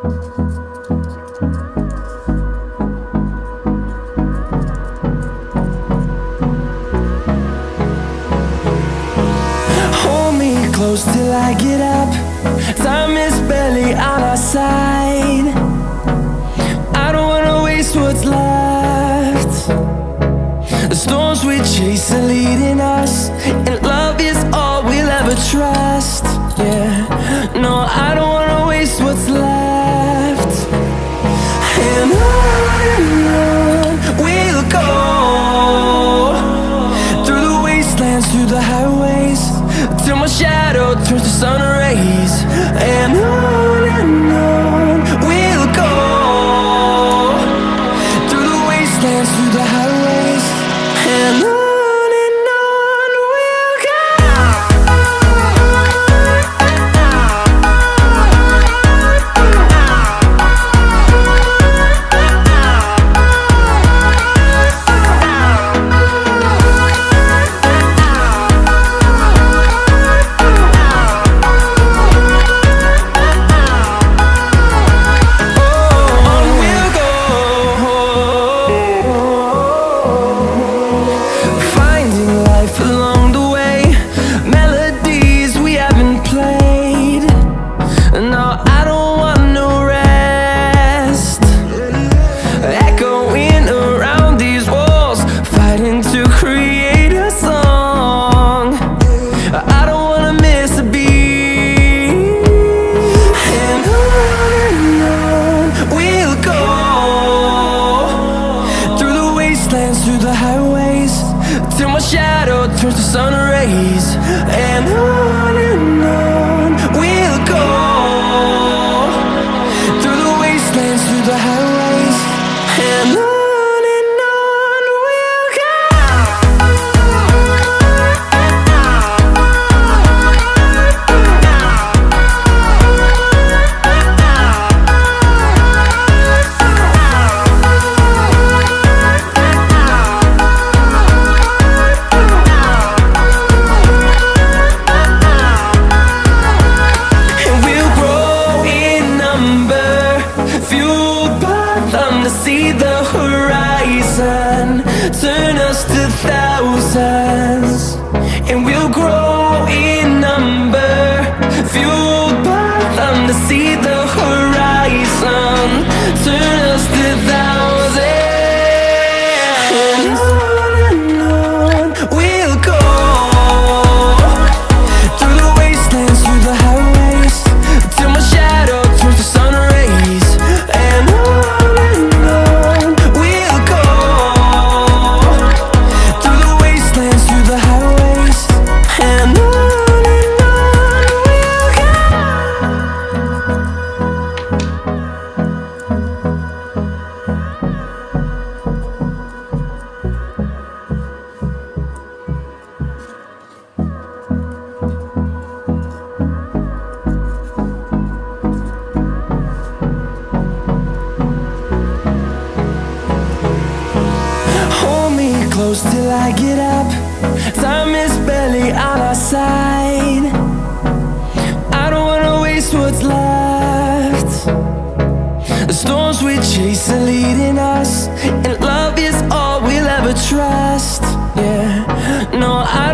Hold me close till I get up. Time is barely on our side. I don't wanna waste what's left. The storms we chase are leading us, and love is all we'll ever trust. Yeah, no, I don't wanna waste what's left. And on we'll go, through the wastelands, through the highways, till my shadow turns to sun rays. And on we'll go, through the wastelands, through the highways, and on we'll go. Through the highways, till my shadow turns to sun rays. And on we'll go, through the wastelands, through the highways, and on we'll go. See the horizon turn us to thousands, and we'll grow in number, fueled by them to see the horizon turn us to thousands. And on we'll go, through the wastelands, through the highways, till my shadow turns to sun rays. And close till I get up. Time is barely on our side. I don't wanna waste what's left. The storms we chase are leading us, and love is all we'll ever trust. Yeah, no, I